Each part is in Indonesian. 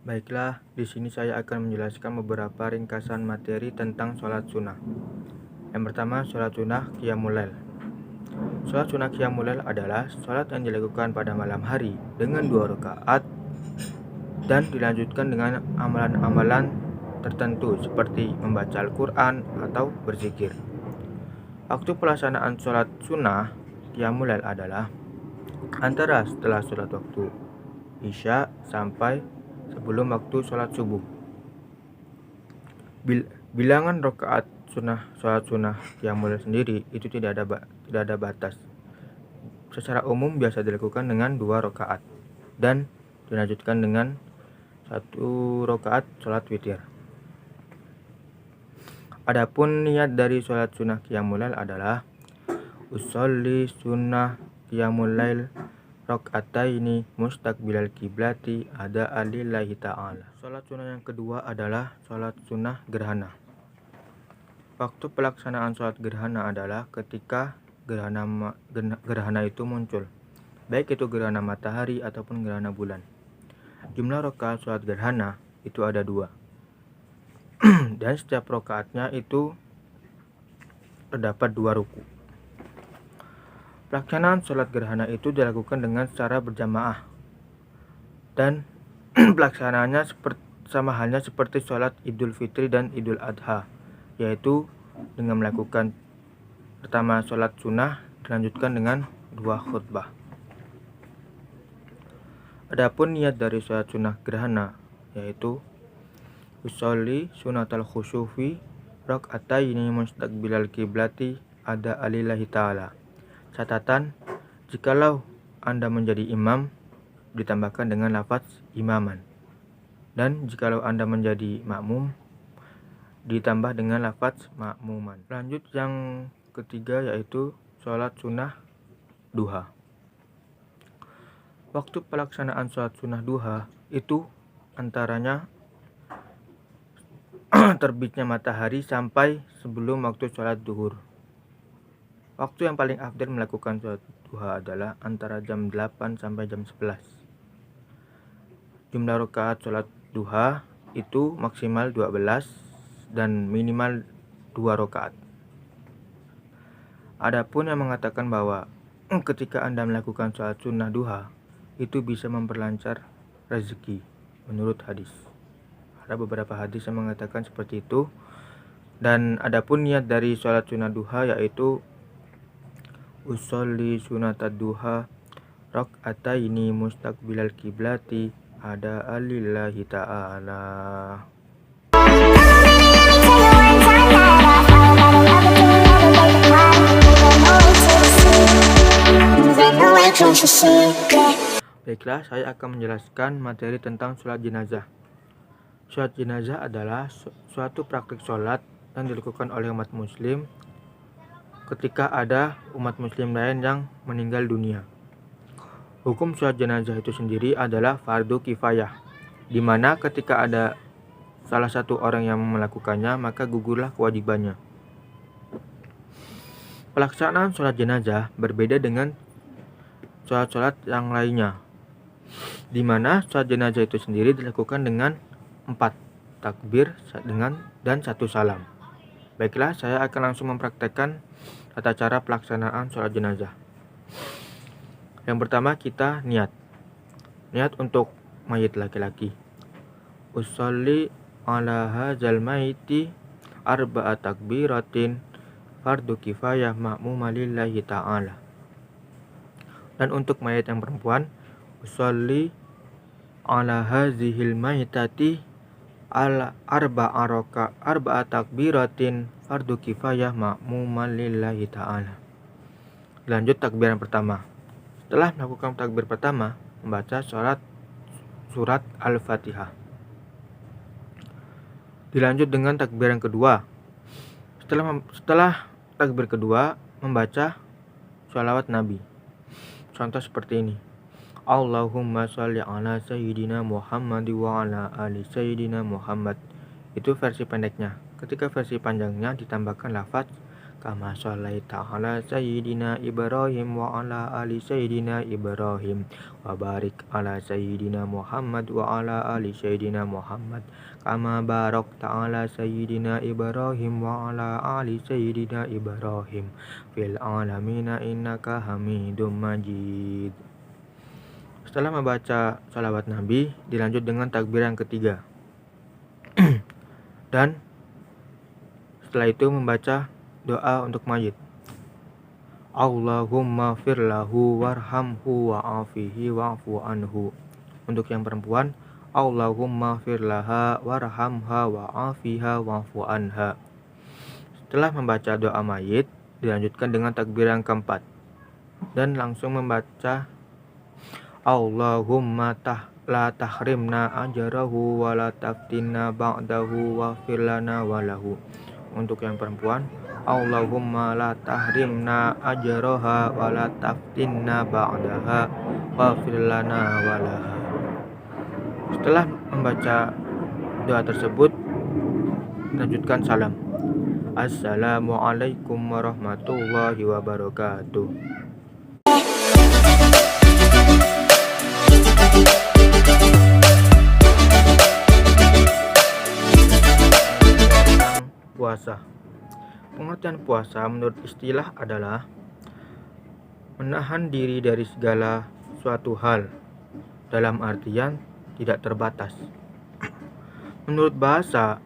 Baiklah, di sini saya akan menjelaskan beberapa ringkasan materi tentang sholat sunnah. Yang pertama, sholat sunnah qiyamul lail. Sholat sunnah qiyamul lail adalah sholat yang dilakukan pada malam hari dengan 2 rakaat dan dilanjutkan dengan amalan-amalan tertentu seperti membaca Al-Quran atau berzikir. Waktu pelaksanaan sholat sunnah qiyamul lail adalah antara setelah sholat waktu Isya sampai sebelum waktu sholat subuh. Bilangan rakaat sholat sunnah qiyamul lail sendiri itu tidak ada batas. Secara umum biasa dilakukan dengan 2 rakaat dan dilanjutkan dengan 1 rakaat sholat witir. Adapun niat dari sholat sunnah qiyamul lail adalah usolli sunnah qiyamul lail rakaataini mustaqbilal kiblati ada alillahi ta'ala. Sholat sunnah yang kedua adalah sholat sunnah gerhana. Waktu pelaksanaan sholat gerhana adalah ketika gerhana itu muncul, baik itu gerhana matahari ataupun gerhana bulan. Jumlah rakaat sholat gerhana itu ada 2 dan setiap rakaatnya itu terdapat 2 ruku. Pelaksanaan sholat gerhana itu dilakukan dengan secara berjamaah dan pelaksanaannya sama halnya seperti sholat Idul Fitri dan Idul Adha, yaitu dengan melakukan pertama sholat sunnah dilanjutkan dengan 2 khutbah. Adapun niat dari sholat sunnah gerhana yaitu usolli sunatal khusyufi rakaataini mustaqbilal kiblati ada alillahi ta'ala. Catatan, jikalau Anda menjadi imam ditambahkan dengan lafaz imaman, dan jikalau Anda menjadi makmum ditambah dengan lafaz makmuman. Lanjut yang ketiga yaitu sholat sunnah duha. Waktu pelaksanaan sholat sunnah duha itu antaranya terbitnya matahari sampai sebelum waktu sholat duhur. Waktu yang paling afdal melakukan sholat duha adalah antara jam 8 sampai jam 11. Jumlah rakaat sholat duha itu maksimal 12 dan minimal 2 rakaat. Adapun yang mengatakan bahwa ketika Anda melakukan sholat sunnah duha itu bisa memperlancar rezeki menurut hadis. Ada beberapa hadis yang mengatakan seperti itu. Dan adapun niat dari sholat sunnah duha yaitu usolli sunatad duha rakaataini mustaqbilal kiblati ada alillahi ta'ala. Baiklah, saya akan menjelaskan materi tentang sholat jenazah. Sholat jenazah adalah suatu praktik sholat yang dilakukan oleh umat muslim ketika ada umat muslim lain yang meninggal dunia. Hukum sholat jenazah itu sendiri adalah fardu kifayah, di mana ketika ada salah satu orang yang melakukannya maka gugurlah kewajibannya. Pelaksanaan sholat jenazah berbeda dengan sholat-sholat yang lainnya, di mana sholat jenazah itu sendiri dilakukan dengan 4 takbir dan 1 salam. Baiklah, saya akan langsung mempraktekkan tata cara pelaksanaan sholat jenazah. Yang pertama kita niat untuk mayit laki-laki. Usolli ala hadzal maiti arba'a takbiratin fardu kifayah ma'muma lillahi ta'ala. Dan untuk mayit yang perempuan, usolli ala hadzihil maitati arba'a takbiratin fardu kifayah ma'muman lillahi ta'ala. Lanjut takbir yang pertama. Setelah melakukan takbir pertama, membaca surat Al-Fatihah. Dilanjut dengan takbir yang kedua. Setelah takbir kedua, membaca sholawat Nabi. Contoh seperti ini. Allahumma sholli ala sayyidina Muhammad wa ala ali sayyidina Muhammad. Itu versi pendeknya. Ketika versi panjangnya ditambahkan lafaz kama shallaita ala sayyidina Ibrahim wa ala ali sayyidina Ibrahim wa barik ala sayyidina Muhammad wa ala ali sayyidina Muhammad kama barakta ala sayyidina Ibrahim wa ala ali sayyidina Ibrahim fil alamina innaka Hamidum Majid. Setelah membaca salawat Nabi, dilanjut dengan takbir yang ketiga. Dan setelah itu membaca doa untuk mayit. Allahumma firlahu warhamhu wa'afihi wa'fu anhu. Untuk yang perempuan, Allahumma firlaha warhamha wa'afiha wa'fu anha. Setelah membaca doa mayit, dilanjutkan dengan takbir yang keempat. Dan langsung membaca Allahumma la tahrimna ajrahu wa la taftinna ba'dahu wa firlana walahu. Untuk yang perempuan, Allahumma la tahrimna ajraha wa la taftinna ba'daha wa firlana walaha. Setelah membaca doa tersebut, lanjutkan salam. Assalamualaikum warahmatullahi wabarakatuh. Puasa. Pengertian puasa menurut istilah adalah menahan diri dari segala suatu hal, dalam artian tidak terbatas. Menurut bahasa,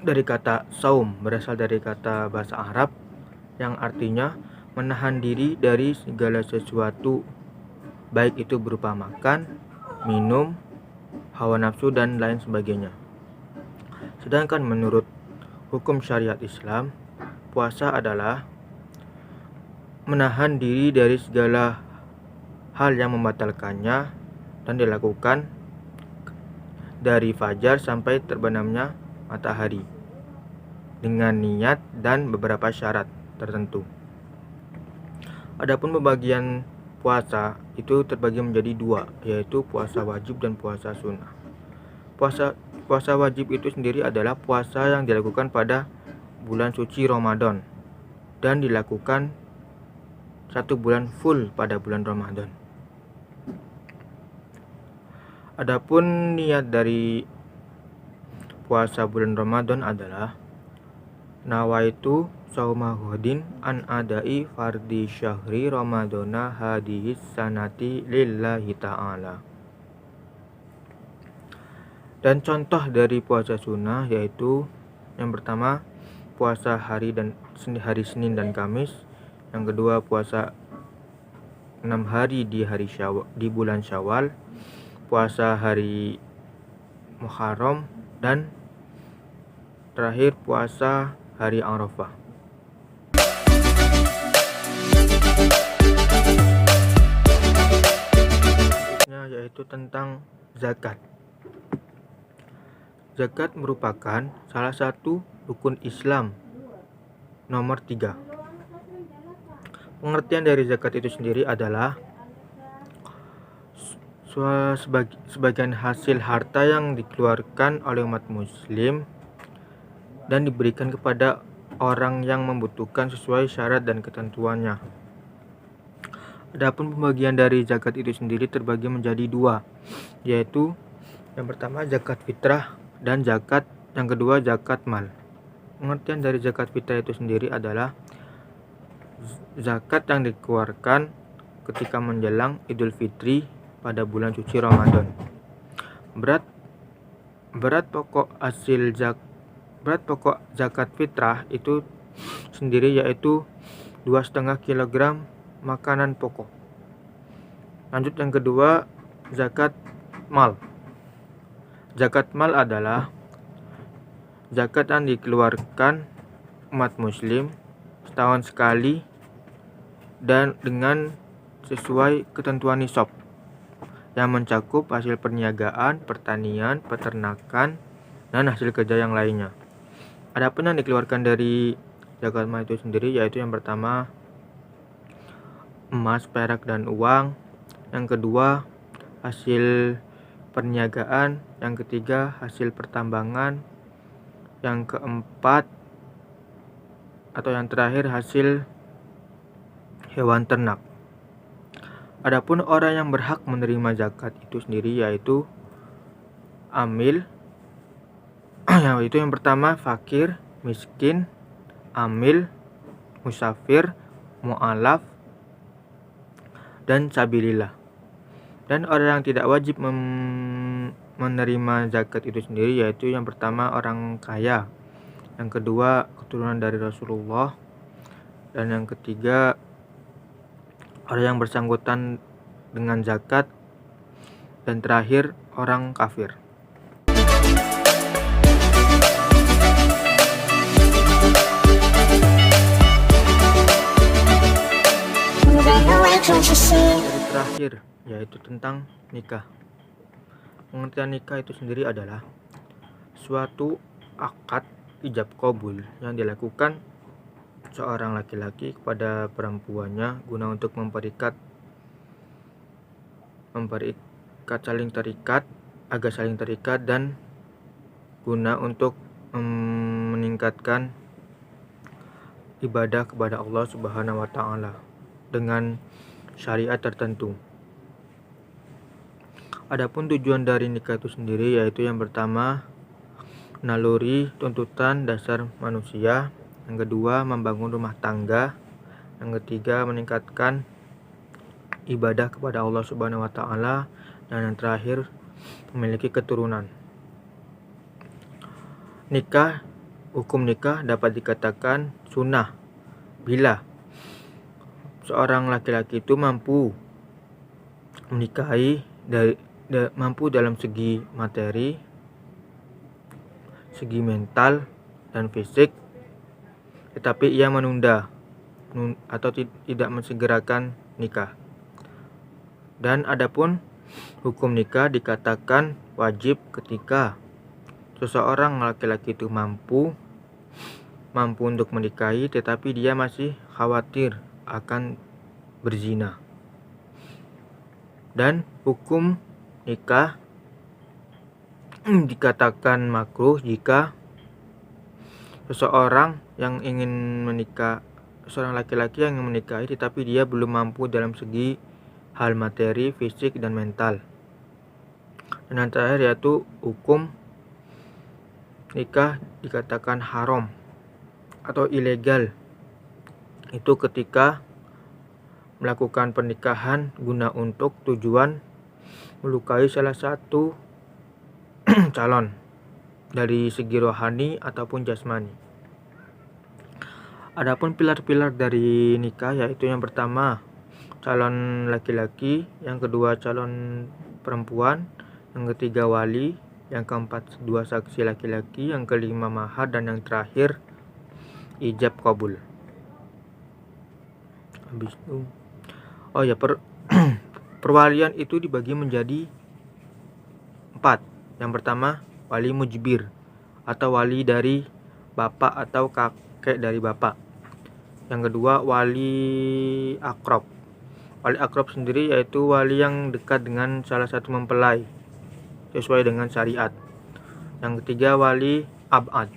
dari kata saum berasal dari kata bahasa Arab yang artinya menahan diri dari segala sesuatu, baik itu berupa makan, minum, hawa nafsu, dan lain sebagainya. Sedangkan menurut hukum syariat Islam, puasa adalah menahan diri dari segala hal yang membatalkannya dan dilakukan dari fajar sampai terbenamnya matahari dengan niat dan beberapa syarat tertentu. Adapun pembagian puasa itu terbagi menjadi dua, yaitu puasa wajib dan puasa sunnah. Puasa wajib itu sendiri adalah puasa yang dilakukan pada bulan suci Ramadan dan dilakukan 1 bulan full pada bulan Ramadan. Adapun niat dari puasa bulan Ramadan adalah nawaitu sauma ghadin an adai fardhi syahri ramadana hadihis sanati lillahi ta'ala. Dan contoh dari puasa sunnah yaitu yang pertama puasa hari Senin dan Kamis, yang kedua puasa 6 hari di bulan Syawal, puasa hari Muharram, dan terakhir puasa hari Arafah. Yaitu tentang zakat. Zakat merupakan salah satu rukun Islam nomor 3. Pengertian dari zakat itu sendiri adalah sebagian hasil harta yang dikeluarkan oleh umat muslim dan diberikan kepada orang yang membutuhkan sesuai syarat dan ketentuannya. Adapun pembagian dari zakat itu sendiri terbagi menjadi 2, yaitu yang pertama zakat fitrah dan yang kedua zakat mal. Pengertian dari zakat fitrah itu sendiri adalah zakat yang dikeluarkan ketika menjelang Idul Fitri pada bulan suci Ramadan. Berat pokok zakat fitrah itu sendiri yaitu 2,5 kg makanan pokok. Lanjut yang kedua, zakat mal. Zakat mal adalah zakat yang dikeluarkan umat muslim setahun sekali dan dengan sesuai ketentuan nisab yang mencakup hasil perniagaan, pertanian, peternakan, dan hasil kerja yang lainnya. Adapun yang dikeluarkan dari zakat mal itu sendiri yaitu yang pertama emas, perak, dan uang, yang kedua hasil perniagaan, yang ketiga hasil pertambangan, yang keempat atau yang terakhir hasil hewan ternak. Adapun orang yang berhak menerima zakat itu sendiri yaitu amil, yaitu yang pertama fakir, miskin, amil, musafir, mu'alaf, dan sabilillah. Dan orang yang tidak wajib menerima zakat itu sendiri yaitu yang pertama orang kaya, yang kedua keturunan dari Rasulullah, dan yang ketiga orang yang bersangkutan dengan zakat, dan terakhir orang kafir. Dari terakhir yaitu tentang nikah. Pengertian nikah itu sendiri adalah suatu akad ijab qabul yang dilakukan seorang laki-laki kepada perempuannya guna untuk memperikat saling terikat, agar saling terikat, dan guna untuk meningkatkan ibadah kepada Allah Subhanahu wa taala dengan syariat tertentu. Adapun tujuan dari nikah itu sendiri yaitu yang pertama naluri tuntutan dasar manusia, yang kedua membangun rumah tangga, yang ketiga meningkatkan ibadah kepada Allah Subhanahu wa taala, dan yang terakhir memiliki keturunan. Nikah, hukum nikah dapat dikatakan sunnah bila seorang laki-laki itu mampu menikahi mampu dalam segi materi, segi mental dan fisik, tetapi ia menunda atau tidak mensegerakan nikah. Dan adapun hukum nikah dikatakan wajib ketika seseorang laki-laki itu mampu untuk menikahi, tetapi dia masih khawatir akan berzina. Dan hukum nikah dikatakan makruh jika seorang laki-laki yang ingin menikahi tetapi dia belum mampu dalam segi hal materi, fisik, dan mental. Dan yang terakhir yaitu hukum nikah dikatakan haram atau ilegal, itu ketika melakukan pernikahan guna untuk tujuan melukai salah satu calon dari segi rohani ataupun jasmani. Adapun pilar-pilar dari nikah yaitu yang pertama calon laki-laki, yang kedua calon perempuan, yang ketiga wali, yang keempat dua saksi laki-laki, yang kelima mahar, dan yang terakhir ijab qabul. Habis itu perwalian itu dibagi menjadi 4. Yang pertama wali mujbir atau wali dari bapak atau kakek dari bapak. Yang kedua wali akrob. Wali akrob sendiri yaitu wali yang dekat dengan salah satu mempelai sesuai dengan syariat. Yang ketiga wali abad.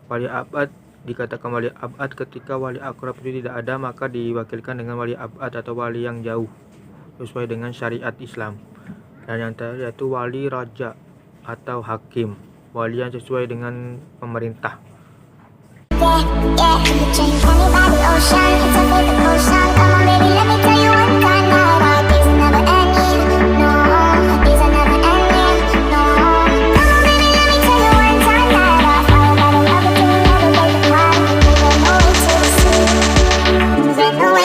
Wali abad dikatakan wali abad ketika wali akrob itu tidak ada, maka diwakilkan dengan wali abad atau wali yang jauh sesuai dengan syariat Islam. Dan yang terakhir yaitu wali raja atau hakim, wali yang sesuai dengan pemerintah.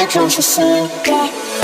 Can't you see, yeah.